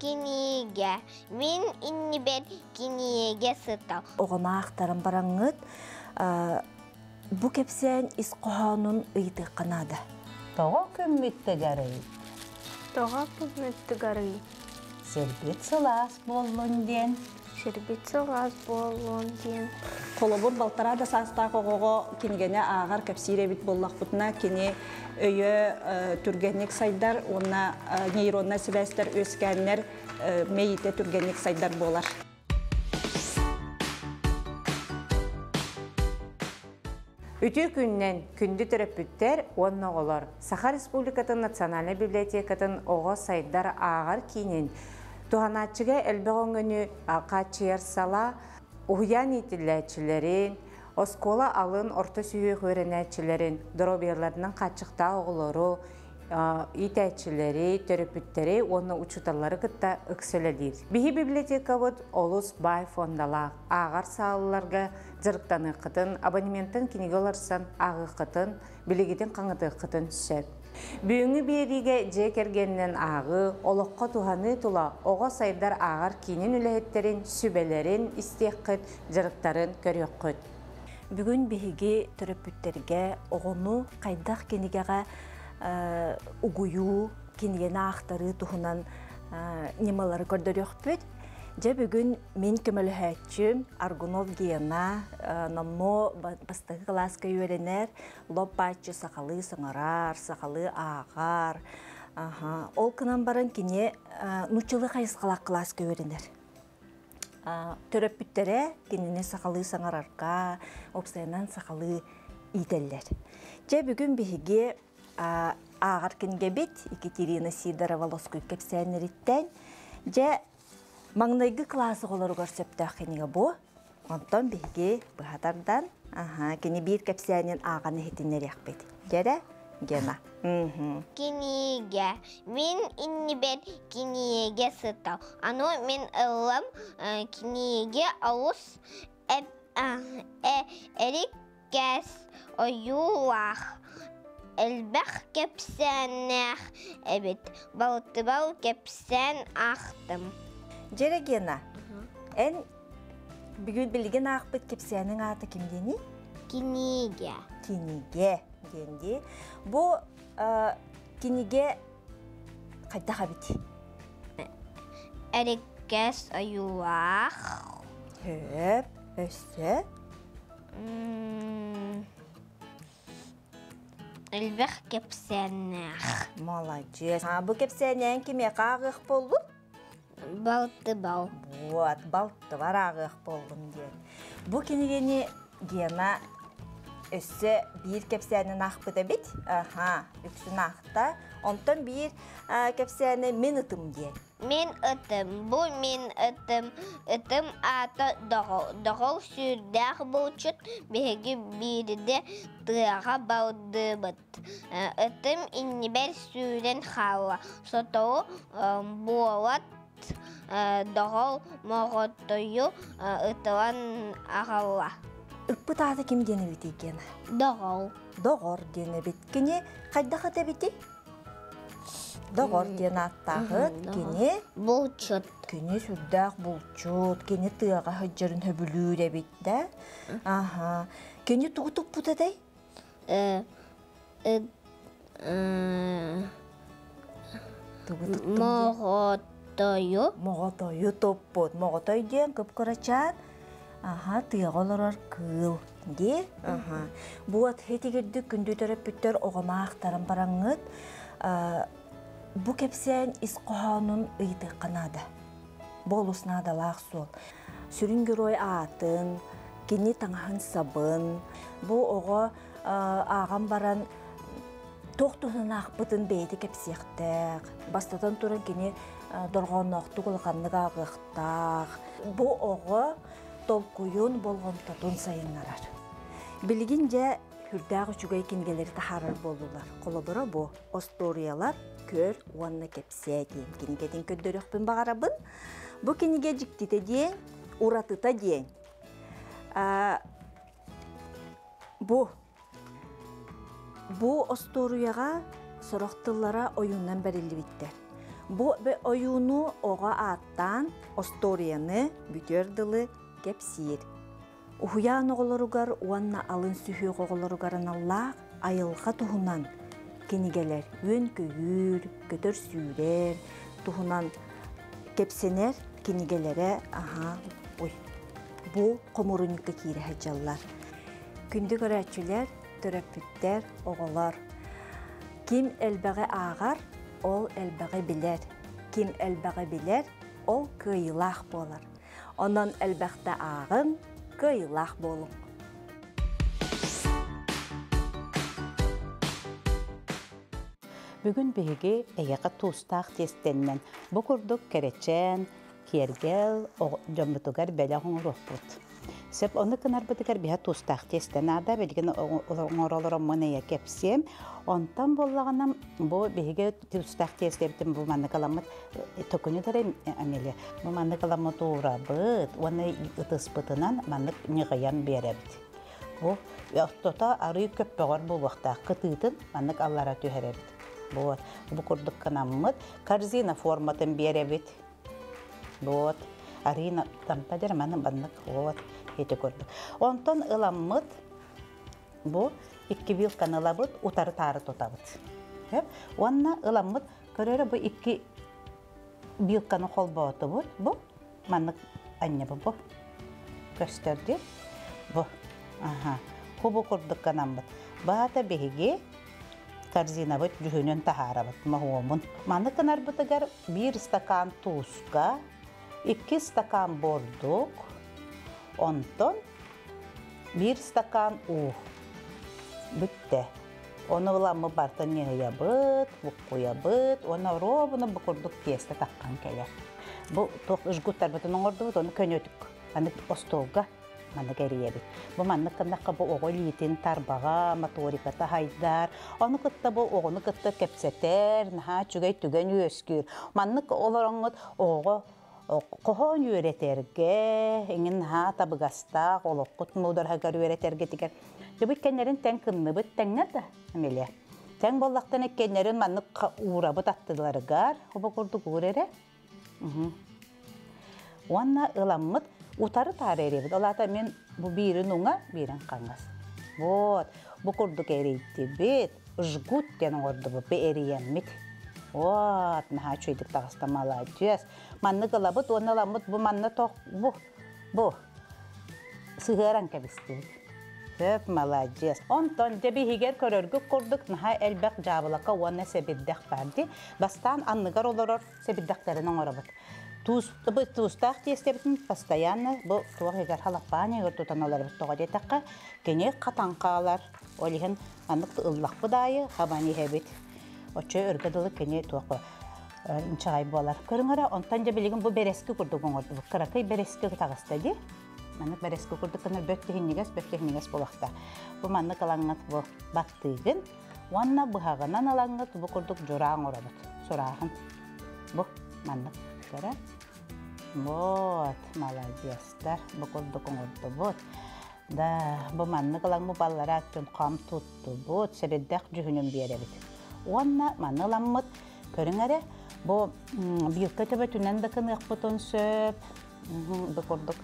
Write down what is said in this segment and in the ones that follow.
киниге. Мен иннибер киниге сытал. Оғана ақтарын бараңыт, bu kepsen isqohanun ıydı qanada. Toğa kömmütte garayı. Тоға көмітті ғарый. Serbet solas bollun den. Шербет соғаз болуын дейін. Қолыбыр балтарада састақ оғығы кенгені ағар кәпсире бит боллақ бұтына кене өйі түргенік сайдар, оны нейронна себәстер өскәнлер мейіте түргенік сайдар болар. Үтü күннен күнді төрөппүттер онна олар. Саха Республикатын Национальный библиотекатын оға сайдар ағар кейнен туғанатчыға әлбіғоңыны қачыяр сала ұғыян етіләчілерін, оскола алын орта сүйі көрінәчілерін, дұроберлерінің қачықта оғылары, итәчілері, төрөппүттері оны учуталары кытта үкселедір. Бихи библиотека бұд олыс бай фондала ағар сағыларға жырықтаны қытын, абонементтен кенеге оларсан ағы қытын, білігетін қаңыты қытын сөп. Бүйіңі беріге жекергеннен ағы, олыққа туғаны тұла оға сайдар ағар кейнен үләеттерін, сүбелерін, истеққыт, жырықтарын көрек қыт. Бүгін бігіге төрөппүттерге оғыну қайдақ кенегеға угую, кенегені ақтары тұғынан немалары көрдірек бүд. Же бүгін мен көміліхәтчім Аргунов Гена, намно бастығы класска үйеренер, лоп бачы сақалы сыңарар, сақалы ағар. Ол кынан баран кене нучылы қайысқалақ класска үйеренер. Төрөппүттері кенені сақалы сыңарарға, опсайынан сақалы ителер. Же бүгін бігіге ағар кенге бет, Екатерина Сидорова Лоскуй кепсәнеріттен, же маңнайғы класы қолары көрсөптақ кенеге бұ. Онтон бігіге бұғатардан, кені бір кепсәнен ағаны хетінер бет. Жәрі? Гена. Киниге. Мен иннибер киниге сытал. Ану мен ылым киниге ауыз әрік кәс ойуақ. Әлбәқ кепсәнәқ әбет. Балтыбал кепсән ақтым. Жәрі Гена, ән бүгін білген ақпыт кепсәнің аты кімдені? Киниге. Киниге. Денде. Бұ киниге қайдаға біті? Әрік кәс ойуақ. Хөп, өсі? Әлбәқ кепсәнәқ. Молодец. Бұ кепсәнән кеме қағық болу? Балтыбал. Вот, балты бар ағық болдым ден. Бұ кенегені Гена өсі бір кепсәнін ақпыда бет. Үксін ақта. Онтан бір кепсәні мен ұтым ден. Мен ұтым. Бұл мен ұтым. Ұтым аты доғыл. Доғыл сүрдәқ бұлчыт. Бәгі бірді тұға бауды бұд. Ұтым иннібер сүрен қауа. Сотауы болат доғыл моғыттойы ұтылан ағауа. Үкпіт аты кем дені бет екен? Доғыл. Доғыр дені бет. Кене қайдағы да беті? Доғыр дені аттағыт, кене Бұлчыт. Кене сүрдәқ бұлчыт, кене тұяға хүджерін хөбілі де бетті. Кене тұғытық бұдадай? Моғыттойы. Моғытойы топ бұд. Моғытой ден көп көрачат. Тыяғаларар кыл. Де? Бұғат хетігерді күнді төрөппүттер оғама ақтарын бараңыт. Бұ кепсен исқоғанын ұйды қанада. Болысына да лақ сол. Сүрінгір ой атын, кені таңағын сабын. Бұ оға ағам баран тоқтығын ақпытын бейді кепсектәк. Бастатан тұрын кені дұрғаннақту қылғанлық ағықтақ. Бұ оға толкуйын болған татун сайынларар. Білген жа хүрдағы жүгай кенгелері тахарар болулар. Қолабыра бұ осториялар көр уанна кепсе дейін. Кенегеден көндөріқпін бағарабын. Бұ кенеге жіктіте дейін, ұратыта дейін. Бұ осторияға сұрақтылара ойыннан бәрілі біттер. Бу бе оюну ога аттан осторияны бүтер кепсир. Ухуян оголоругар уанна алын сүхүй оголоругарын аллах айылға тухунан кенигелер өн көйүр, көтөр сүйрер, тухунан кепсенер кенигелере бу комурунька кире хаджаллар. Күнді көрәтчілер, төрөппүттер, оголор. Ким элбәге ағар, ол элбәге билер. Ким элбәге билер, ол кыйлах болар. Онан элбәкте ағын, кыйлах болың. Бүгін бігі әйеқі туыстақ тестеннен бұ күрдік керечен, кергел, жомбытугар бәлі ғоңыр бұд. Сеп оны кынар бітігер біға туыстақ тестен ада бәлген оңыролырым мұныя кепсем, онтан болағанам бұ бігі туыстақ тестебітім бұл манны қаламыд төкіні дәрі әмелі. Бұл манны қаламыд ұра бұд, оны ұтыс бұтынан манны неғаян беребід. Бұл тота ары көп бағар бұл вақта қытытын манны аллара түйеребід. Бұл күрдік қанамыд корзина форматын беребід. Бұл арина тампадер мәнің баннық ете көрдік. Онтан ыламмыд, бұл 2 вилканы ылабыд, утары тары тотабыд. Онна ыламмыд, көрері бұл 2 вилканы қолбауыты бұд, бұл маннық анне бұл. Көстерді, бұл. Құбы көрдік қанамыд. Бағата бейге корзина бұд, жүхінен тахара бұд, мағуымын. Маннық қанар бұдығар 1 стакан тузға, 2 стакан бордук, онтон 1 стакан у. Бүтті. Оны ұламы бартан неге ябыд, бұққу ябыд, оны робыны бұқырдық тесті таққан келер. Бұл тоқ үшгүттар бұтын оңырды бұд, оны көнетік. Аны остолға маны кәрі ебід. Бұл маны қындаққа бұл оғы лейтін тарбаға, моториката хайдар. Оны күтті бұл оғыны күтті кепсетер, жүгей-түген өскір. Маны оларыңыз оғы Qoğun üreterge, engin tabıgasta, olokut mudur hagar üreterge diker. Bu kenlerin ten kınlı bit tenler de ameliye. Ten bollaktan ekkenlerin manık uğra bit attılar gar, o bakurduk uğrere. Ona ılamıt utarı tarihleri bit. Olata men bu birin ona birin kangas. Bu kurduk eriyti bit, ıжгут den ordu bu be eriyenmit. Вот, наха чуйдик тағыста молодец. Манны кылабыт, оны ламыт, bu манны тоқ, bu. Сығыран кәбістік. Сөп, молодец. Онтон, дебі хигер көріргі көрдік, наха әлбәқ жабылақа оны себеддәқ бәрді. Бастан анныгар оларыр себеддәқтерінің орабыт. Туыстақ тестебітін постоянно, бұл туақ егер халақпаны егер тұтан оларбыт тоға детаққа, кене қатанқалар, олеген аннықты ұллақ бұдайы, қабаны хәбет. Очы өргөділі кене туақы чағай болар. Көріңара, онтан жабелеген бұл берескі күрдік оңырды. Қырақай берескі тағыстады. Манық берескі күрдік қанар бөттігінегес болақта. Бұл манық алаңғат бұл бақтығын. Уанна бұғағынан алаңғат бұл күрдік жұрағын орабыд. Сұрағын. Бұл манық. Көрі? Вот, молодестер. Бұл күрдік оңырды бұд. Бұл манық алаңғы баллары аттын қам тұтты бұд. Себеддәқ жүхінен беребід. Онна маныламмыт көріңәрі, бұл бүйікті төбі түнен бәкін ұқпытын сөп, бұқырдық,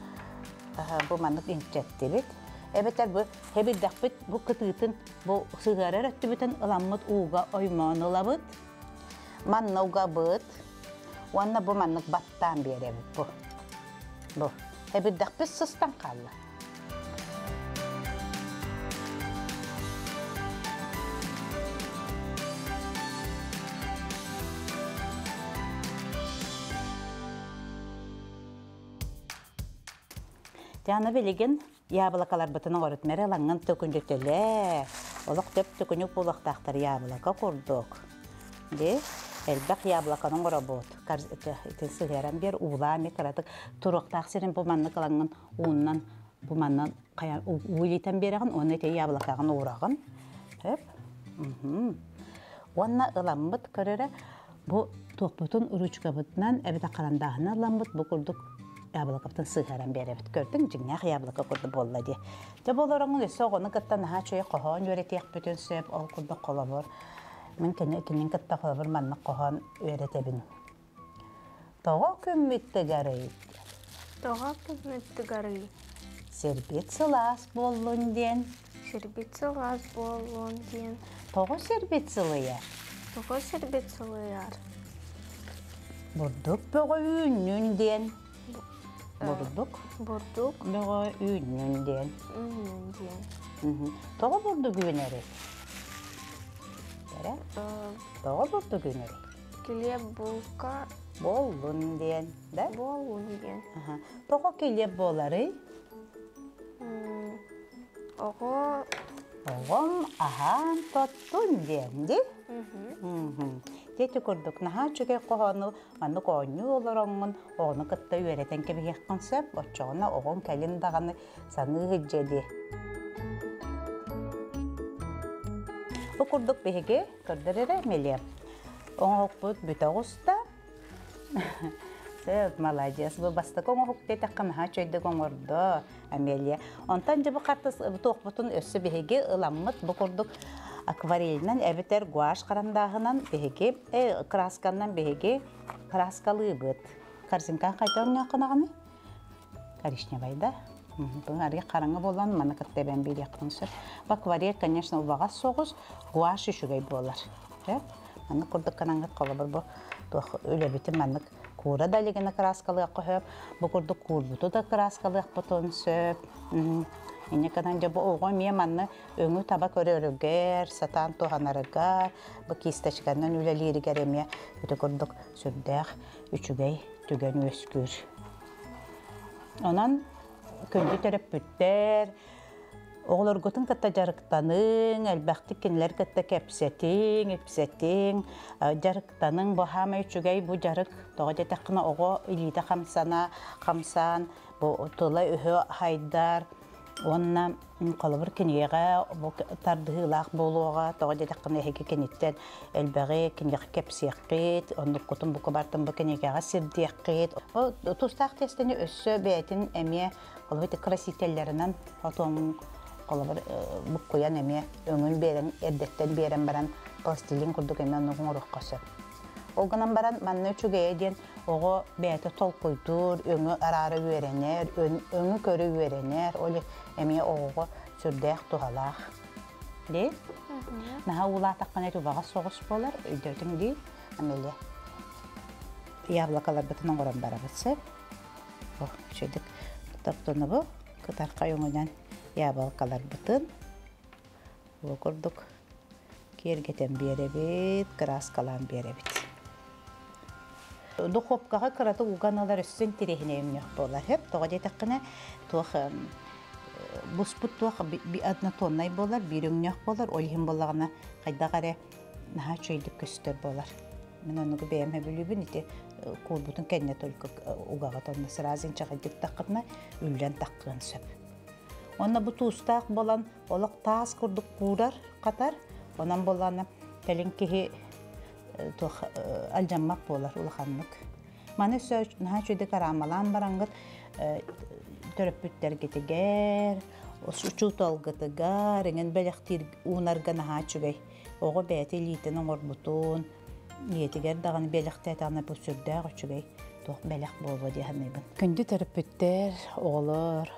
бұл манық инчетті бет. Әбеттер бұл әбеддәқ бет, бұл күтігітін, бұл сығарыр өтті бітін ұламмыт уға ойман ұлабыт, манны уға бұт, онна бұл манық баттан бере бет бұл. Әбеддәқ бет сұстан қалды. Жаны белеген ябылақалар бұтының орытмәрі лаңын төкіндетілі. Олық төп төкінік болықтақтар ябылақа көрдік. Әлбәқ ябылақаның ора бұд. Етін сығыран бер ұлами қарадық. Тұрықтақ серін бұл манны қалаңын ұнынан бұл маннан ұйлетен беріғын, оны әте ябылақағын орағын. Онна ұламбыд көрері бұл тоқпытын ұручқа бұтынан әбіті қаландағына ұламбыд бұл көрдік. Ябылақаптың сығыран беребіт көрдің, жіңнәқ ябылақа көрді болла де. Жаб оларыңын өсі оғыны қыттан наға чөйі қоған өретек бүтін сөп, ол көрді қолабыр. Мен кенен кітті қолабыр маннық қоған өретебін. Тоға күмміттігәрі. Тоға күмміттігәрі. Сербет сылас болуын ден. Сербет сылас болуын ден. Тоға сербет сылыяр. Тоға сербет сылыяр. Бұрдық бұғы үйіннен ден. Бұрдық бұғы үйіннен ден. Тоға бұрдық үйінері. Тоға бұрдық үйінері. Келе бұлқа Болуын ден. болуын ден. Тоға келе болары. Оғым ахан тоттun dendi. Тети көрдік наха чүге қоғаны, маны қоғаны оларыңын, оғыны қытта үйеретін кебе еққан сөп, отчоғына оғын кәлін дағаны саңы ғыджеді. Бұл көрдік бейге көрдірері меле. Оңық бұд бүт оғыста. Сөп, молодец. Бұл бастық оңық детаққа наха чөйдік оңырды, әмеле. Онтан жыбы қартыс тоқ бұтын өссі бейге ыламмыт бұл көрдік акварельнан әбітер гуаш қарандағынан бейге, красканнан бейге краскалы бұд. Карзинкан қайта оңына қынағаны? Коричневайда. Бұл әрге қараңы болан, маны кіттебен бейді яқтың сөр. Бұл акварель, конечно, ұлбаға соғыз гуаш үшігей болар. Маны көрдік қанаңғыт қолы бір бұл өлі бітім мәнік кура далегені краскалыға қойып, бұл көрдік курбуты да краскалыға бұтын сөп. Ene kadan jabo oğun miye manna öngü taba körörüger, satan toğanarıgar, bu kistaşkandan üleleri geremiye öte kurduk sürdük, üçügey tügen öskür. Onan köndü terep bütter, oğlar gotun katta jarıktanın, elbaqti kinler katta kepsetin, jarıktanın bu hama üçügey bu jarık, toğa jetakına oğu ilide kamsan, bu tula ühü haydar, Онна қалыбыр кенеға, тардығылақ болуға, тоға дедіққына әйге кенеттен әлбәғі кенеға кәпсеққет, онды құтын бұқы бартын бұ кенеғаға сірдеққет. Тұстақ тестені өссі бәйтін әме қалыбыр красителерінен отон қалыбыр бұқ қоян әме өңін берін, әрдеттен берін баран пластилин күрдік әме оңын ұрыққасы. Олғынан баран манны үшіге еден оғы бәйті тол қойдыр, өңі арары өйренер, өңі көрі өйренер, олі әме оғы сүрдәқ тұғалақ. Де? Наға ұла таққан әті баға соғыс болар, өйдердің де, әмелі. Яблақалар бұтының орын бара бұтсы. Шөйдік тұптыны бұл, күтарқа өңінен яблақалар бұтын. Бұл күрдік кергетен беребет, краскалан беребет. Духовкаға қыраты ұғаналар үстін терехіне өңнеқ болар. Хеп, тоға детаққына бұспыт туақ адна тоннай болар, бір өңнеқ болар, олхин болағына қайдағары наға чөйдік көстер болар. Мен онығы бәйімі білібін, еті көлбұтын кәне төлкі ұғаға тонна сыразын чағайдық таққына үллен таққын сөп. Онна бұ туыстақ болан, олық таас күрдік қурар қатар, онан боланы тәлін кеге алжаммақ болар улаханлык. Маны сөз наха чөйдік арамалан бараңғыт төрөппүттер кетегер, учут алғытыгар, еңін бәліқтер уынарға наха чөгей. Оғы бәйті лейтінің орбутун, етігер дағаны бәліқті әтағына бұл сүрдәғ чөгей. Тоқ бәліқ болу дейханайбын. Күнді төрөппүттер оғылыр.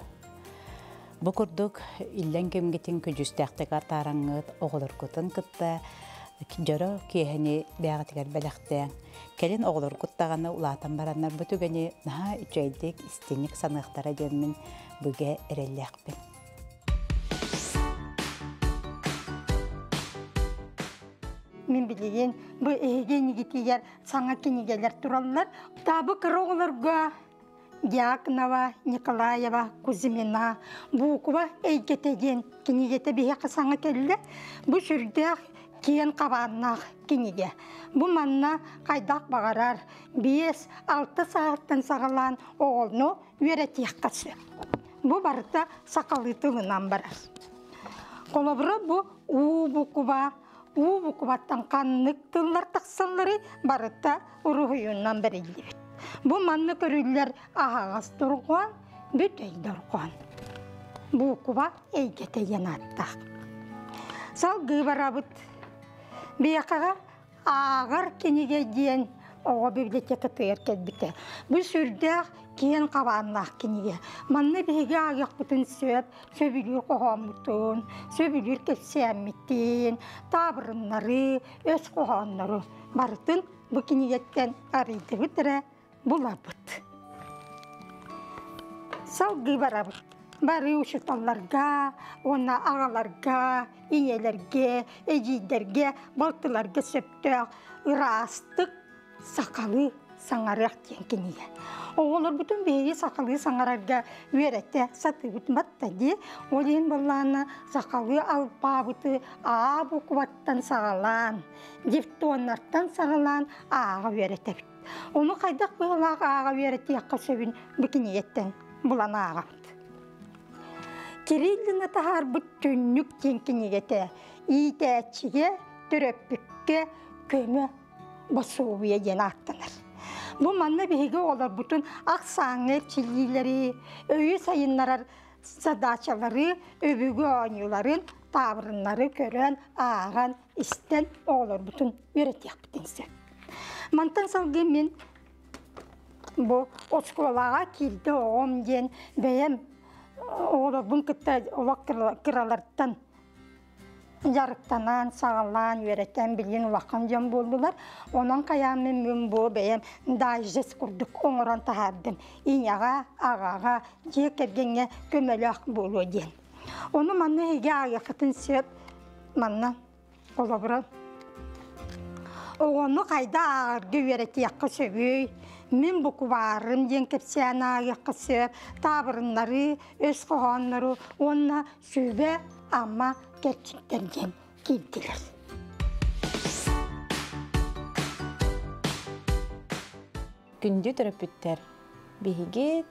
Бұ күрдік иллен кемгетін күжістәқтік артараңғыт, оғылыр күтін күтті. Жора киехени бәғатыгар бәләқтен. Келін оғылыр құттағаны ұлатан баранар бұтүгені наға үчәйдік істенік санықтара демін бүге әрелләқпен. Мен білеген бұл әйген егетегер саңа кенегелер туралылар. Табы кірі оғылырға Дьяконова, Николаева, Кузьмина, Букова әйгетеген кенегеті бейеқі саңа келді. Бұл жүрдәқ Кен қабаннақ кенеге. Бұл манна қайдақ бағарар 5-6 сағаттан сағалан оғылны өретек қасы. Бұл барыта сақалы тылынан барар. Қолабыры бұл у-букубаттан қаннық тыллар тақсылары барыта ұрығыйыннан бірелі. Бұл манны көрілер ағағыз тұрған, бүт өйдір қуан. Букуба әйгетеген аттақ. Сал ғыбарабыт. Бейқаға ағыр кенеге дейін оға библиотека тыйар келбите. Бұл сүрдәк кен қабанлақ кенеге. Манны беге ағық бұтын сөбілер қоғамытын, сөбілер кепсәмметтен, табырынлары, өз қоғанлары барытын бұл кенегеттен арыйды бұтыра бұла бұт. Салғы барабыр. Бары ушыталларга, ona ağalarga, inelerge, ejidlerge, baltılarga söptök, ırastık, sakalı sangarak diyenkeniye. Oğulur bütün beyi sakalı sangararga verete satı bütmatta di, olin bollana sakalı alpa bütü ağa bu kuvattan sağalan, diftonlardan sağalan ağa verete bit. Onu kaydak bığılak ağa verete yakka söbün bükiniyetten bulan ağa. Kirillina tahar bütünlük tenkinigete, iyitäçige, töröppükke, kömü basıvıya yeni attanır. Bu manna bihige olur bütün aksanger çillileri, öyü sayınlarar sadaçaları, öbügü oynuların tavrınları kören, ağan, isten olur bütün üret yaptınsa. Mantan salgı men bu oskolağa kildi oğum den beyem oğlu bun kıtta olak kıralardan yarıktanan, sağalan, öğreten bilin vakam jan boldular. Onun kayamın ben bu beyem dajjes kurduk, onuran tahardım. İnyağa, ağağa, jekergenge kömelak bolu den. Onu manna hege ayakıtın söp, manna olabıran. Onu kayda ağırgı öğreti yakı söbüy. Мен бұқы барым ден кепсияна яқысы, табырынлары, өз қоғанлары, онына сөбе ама кәтчіктерден келділер. Күнде түрөпүттер. Беге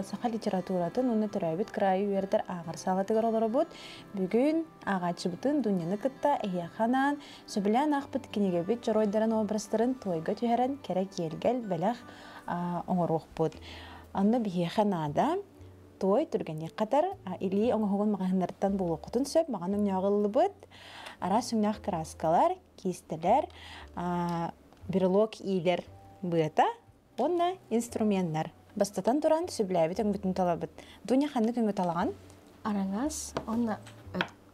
саха литературатын уны түрөбүт крайы үйердер ағар сағатығар олары бұд. Бүгін ағачы бұтын дүнияны кытта әйяқанан, сөбілен ақпыт кенеге бүт жоройдарын обрастырын тойға түйерін керек елгел бәләқ оңыруқ бұд. Анны бейханада той түргенне қатар или оңығын мағандарттан бұл оқытын сөп, маған өңнеғылы бұд. Ара сүңнақ краскалар, кистелер, биролог ийлер бұйата, онна инструменттер. Бастатан туран сөбләбит өң бүтін талабыт. Дуня ханны көңі талаған? Араңас, онна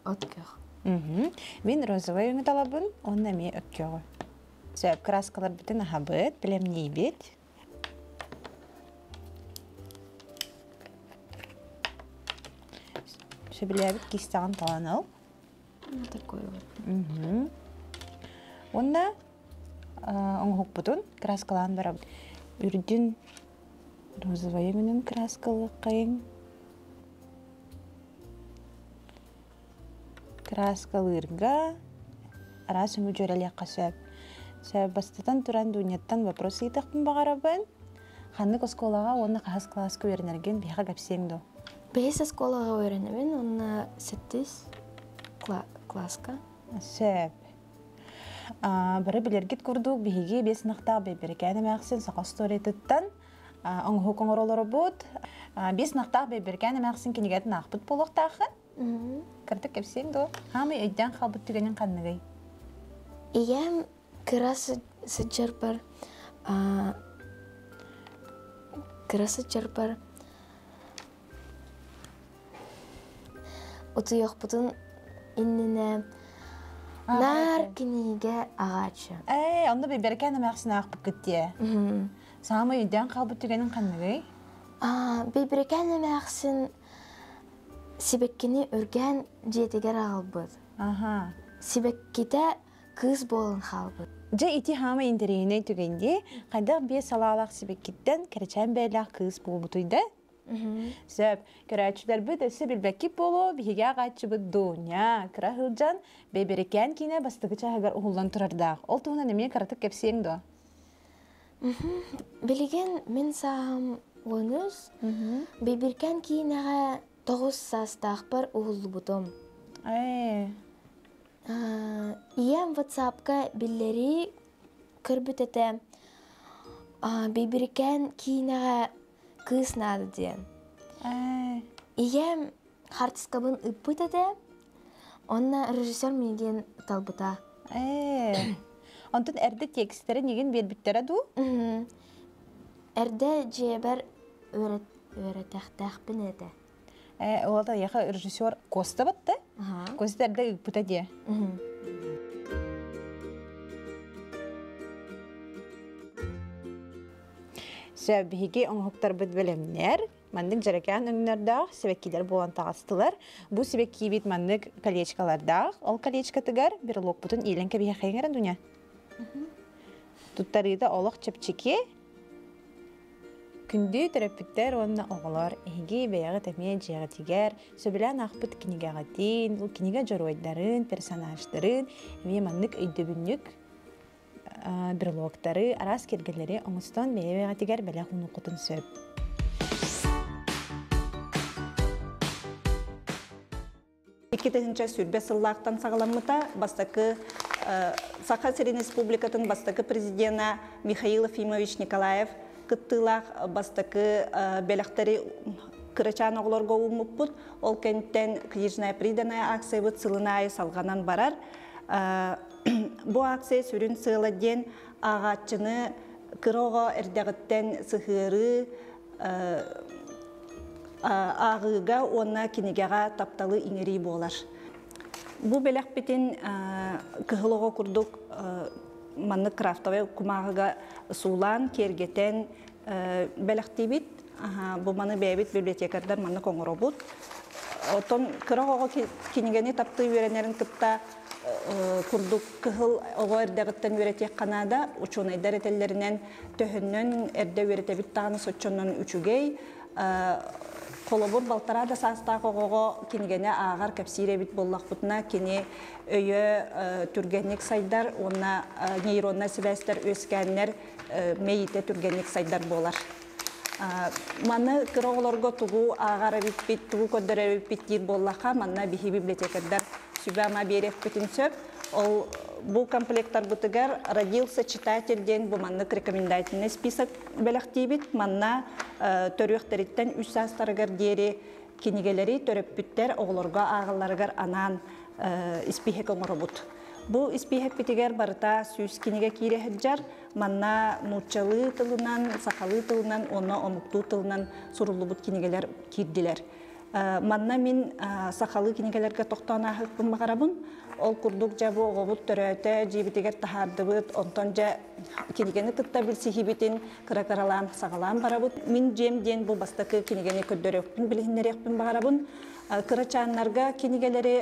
өткөк. Мен розовый өңі талабын, онна ме өккөгі. Сөп краскалар бүтін ахабыт, білем ней бет. Сөбләбит кистаған таланыл. Такой вот. Онна оңғық бұтын краскалан барабыт. Үрдін розовый өңінің краскалы қайын. Краскалырға арас өңі жөрәлеққа сөп. Сөп бастатан туран дүниеттан вопрос етіқпін бағарабын. Ханны көсколаға оны қағыз класқа өрінерген бейға кәпсеңді. Бейс эсколага öğrenemin, onunla 8 класска. Сөп. Бары білергет көрдік бейге 5 нақтақ бейберген әмәқсен сақа стори тұттан оңғы қоңыр олары бұд. 5 нақтақ бейберген әмәқсен кенегетін ақпыт болуқтақын. Кірдік кәпсең до. Хамы өйден қалбыт түгенен қаннығай? Ием кырасы сычырпар. Утуяқ бұтын инніне нар кенеге ағачы. Онда бейберген әмәқсен ақпыт күтте. Самы өйден қалбыт түгенен қаннығай? Бейберген әмәқсен сибеккені өрген жетегер ағылбыд. Сибеккеті кыз болын қалбыд. Жа ити хамы интерейіне түгенде, қайдақ бе салалақ сибеккеттен кәрчән бәйлақ кыз бол бұтыйды? Сөп, көрәчілер бүд өсі білбәккіп болу, бейге ағатшы бүд дуня, кіра ғылжан, бейберекен кейіне бастығы чағығар ұғылдан тұрардақ. Ол тұғына неме қаратық кәпсең до? Білеген мен сағым оныз, бейберкен кейінеға 9 састақ бар ұғылы бұдым. Ием WhatsApp-ка білдері көрбіт әті бейберкен кейінеға кыз нады ден. Ием хартискабын үппіт әді, онна режиссер менген талбыта. Онтон эрде текстері неген бербіттері ду? Әрді жебер өретәқтәқ бін әді. Олада яқа режиссер Коста бітті? Коста әрді үкпіті де. Сөбіге оңықтар бұд бөлемнер. Мандық жарекан өңнердақ себеккелер болан тағыстылар. Бұл себекке бет мандық колечкалардақ. Ол колечка тігер бір лок бұтын елен кәбеге қайыңырын дүния. Туттарыда олық чепчеке. Күнді терапевттер онына оғылар, әйге бәяғы тәме жағы тегер, сөбілән ақпыт кенегаға дейін, ол кенега жоройдарын, персонаждарын, әме мандық өйдөбіннік бірлоқтары, арас кергелері оңыстан бәяға тегер бәләқ ұны құтын сөп. Иккетінші сүрбе сыллақтан сағаламыта бастақы Саха-Сирин Республикатын бастақы президента Михаил Ефимович Николаев кыттылақ бастақы бәліқтері кырачан оғыларға ұмықпұд. Ол кенттен күйіржінай приданай акция бұд сылынай салғанан барар. Бұл акция сүрін сыйладен ағатчыны кыроға әрдіғіттен сығыры ағыға онна кенегеға тапталы иңері болар. Бұл бәліқ бітін кығылыға күрдік манны крафтовай кумағыға сулан, кергетен бәліқті бит. Бұл маны бәйбіт библиотекардар маны коңыры бұд. Отон кыроға кенегені тапты үйренерін кытта күрдік кығыл оға әрдіғіттен үйретек қанада учонайдар етелерінен төхіннен әрді үйрете біт тағаны сотчоннан үчігей. Қолыбыр балтарада састақ оғыға кенегені ағар кәпсире бит боллақ бұтына кене өйі түргенік сайдар, онна нейронна сібәстер өскәннер мейіте түргенік сайдар болар. Маны кыроғыларға тұғу ағары бит, тұғу көддері бит дейір боллаққа, манна бихи библиотекардар сүбәма берек бітін сөп. Ол бұл комплекттар бұтығар родился читательден бұл маннық рекомендательный список бәліқтей бит. Манна төріқтіріттен үш састарығар дері кенегелері төріп бүттер оғыларға ағыларығар анан іспихек оңыры бұд. Бұл іспихек бітігер барыта сүйіс кенеге кейре хыджар, манна нұтчалы тылынан, сақалы тылынан, онна омықту тылынан сұрулы бұд кенегелер кейділер. Манна мен сақалы кенегелерге тоқтан ағық бұн бағарабын. Ол күрдік жабы оғыбыт төрәті, жебітігер тахардыбыт, онтон жа кенегені тұтта білсихи бітін қыра-қаралан, сағалан барабыт. Мен жемден бұл бастақы кенегені көддөрекпін, білігінерекпін бағарабын. Кырачаннарға кенегелері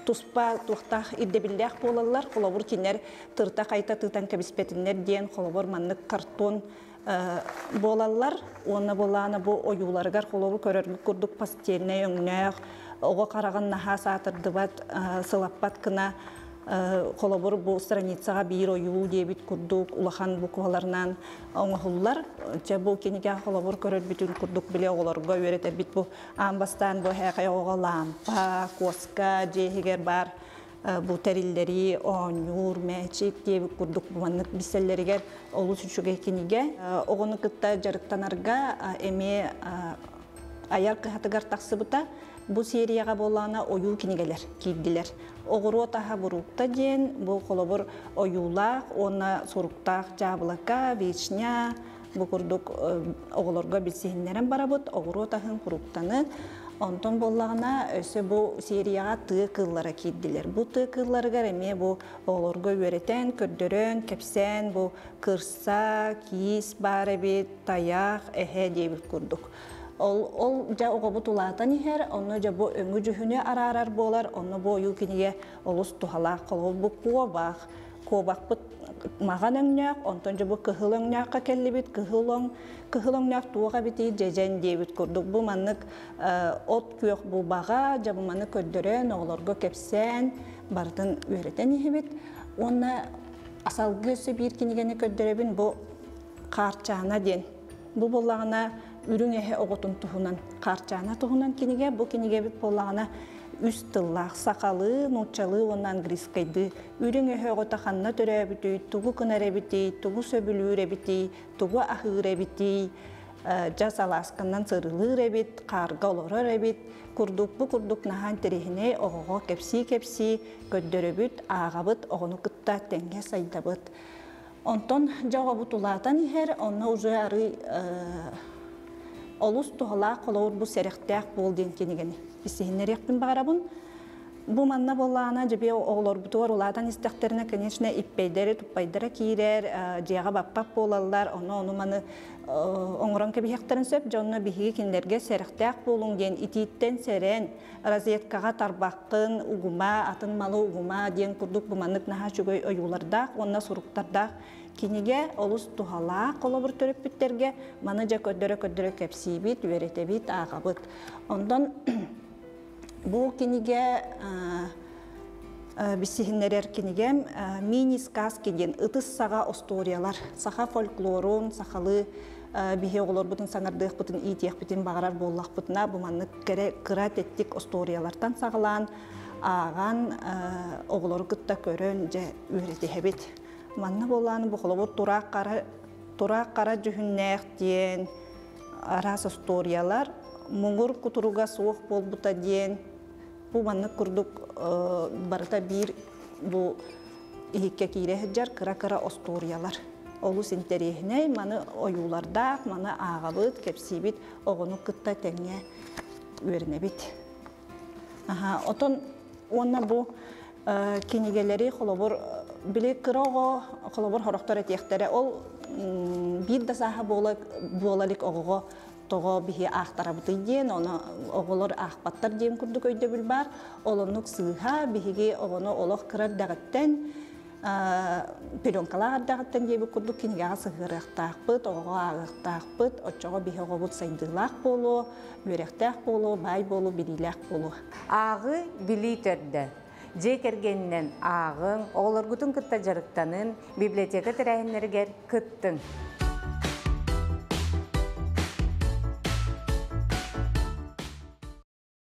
туспа туқтақ ирдебілдәқ болалар. Қолабыр кенер тырта қайта тытан кәбіспетінлер ден қолабыр маннық картон болалар. Оны боланы бұл ойуларғар қолабыр көрерлік күрдік пастеліне өңнәқ. Оға қараған наға сатырдыбат сылаппат кына қолабыр бұл страницаға бейір ойу дебіт күрдік улахан бұқуаларынан оңығылар. Бұл кенеге қолабыр көрер бүтін күрдік біле оғыларға өретер біт бұл амбастан бұл әқай оға лампа, коска, жейгер бар бұл тәрілдері, оңюр, мәчек дебіт күрдік бұманық біселерігер олы сүршіге кенеге. Оғыны күтті жарықтанарға әме аяр қығатығар тақсы бұта. Бұл серияға болана ойу кенегелер кейділер. Оғыру отаға бұруқта ден, бұл қолыбыр ойулақ, оны сұруқтақ жабылаққа, вишня, бұл күрдік оғыларға білсейінлерін барабыд, оғыру отағын құруқтаны. Онтон болағына өсі бұл серияға тұғы қыллары кейділер. Бұл тұғы қыллары ғараме бұл оғыларға өретен, көрдірін, кәпсен, бұл қырса, кейс, бары бет, таяқ, әхе дейбіл күрдік. Ол жа оғабы тұлатан ехер, оны жа бұл өңі жүхіне арарар болар, оны бұл ойыл кенеге олыс тұхалақ, қолы бұл қуабақ бұд маған өңнәқ, онтан жа бұл кығыл өңнәққа кәлі бет, кығыл өңнәқ туаға беті жәжән дейбіт көрдік. Бұл маннық от көйіқ бұл баға, жа бұл маннық көддірін, оғыларға кәпсән, бардың өретен ехе бет. Оны асалғы өсі бір кенегені көддіребін бұл қарчана ден. Бұл болағына үрің әхе оғытын тұхынан, қарчана тұхынан кенеге, бұл кенеге бет болағына үст тыллақ, сақалы, нұтчалы, онан грискайды. Үрің әхе оғыта қанна түрі әбітей, тұғы күнар әбітей, тұғы сөбілі әбітей, тұғы ақыр әбітей. жас аласканнан сырылыр эбит, карга олорор эбит, бу курдук нахан терехине оғоға кепси көддөрөбүт, ағабыт, оғыны кытта тенге сайдабыт. Онтон жауға бұтулатан ихер, онна уже ары олус туғала қолауыр бұ сәріқтәк бол ден кенеген. Бісігінер ектін бағарабын. Бу манна боллана жебе оғлор бутуар уладан истектеріне, конечно, иппейдері, туппайдері кейрер, жияға баппап болалар, оны маны оңыран кебихектерін сөп, жонны бихиги кендерге сәріқтәк болуң ден, ититтен сәрен, разеткаға тарбаққын, угума, атын малы угума, ден күрдік бу маннык наха чүгөй ойулардақ, онна суруктардақ, кинеге олус тухала қолабыр төріп біттерге, маны жа көддөрі кепсибит, веретебит, ағабыт. Ондан бұл кинеге бисихиннерер кинегем мини-сказ кеген ытыс саға историялар, саха фольклорун, сахалы бихе оғылар бұтын саңардық бұтын итек бұтын бағарар боллақ бұтына бұманны кырат еттік историялардан сағылан аған оғылар күтті көрін жа үйретехебет. Манны болланы бұқылы тұрақ қара жүхіннәқ ден арас историялар, мұңыр құтыруға суық бол бұта ден, bu manna kurduk barata bir bu ihikka kirehjar kara ostoriyalar. Olus interihne manı oyularda manı ağabıt kepsibit oğunu kıtta tenge öğrenebit. Aha oton onna bu kinigeleri xolobor bile kırağı xolobor horoktor etiyektere ol bir de saha bolalik oğuğa togo bihi ahtarabıtı diyen, onu oğulur ahbattar diyen kurduk öyde bilbar. Olunluk sığha bihigi oğunu oluq kırar dağıtten, pelonkalar dağıtten diye bir kurduk kinigağı sığırıqtağıpıt, oğuğa ağıqtağıpıt, oçoğa bihi oğubut saydığılaq bolu, börektağ bolu, bay bolu, bililaq bolu. Ağı bilitörde. Jekergenden ağın, oğlargutun kıtta jarıktanın, biblioteka tirahinlerger kıttın.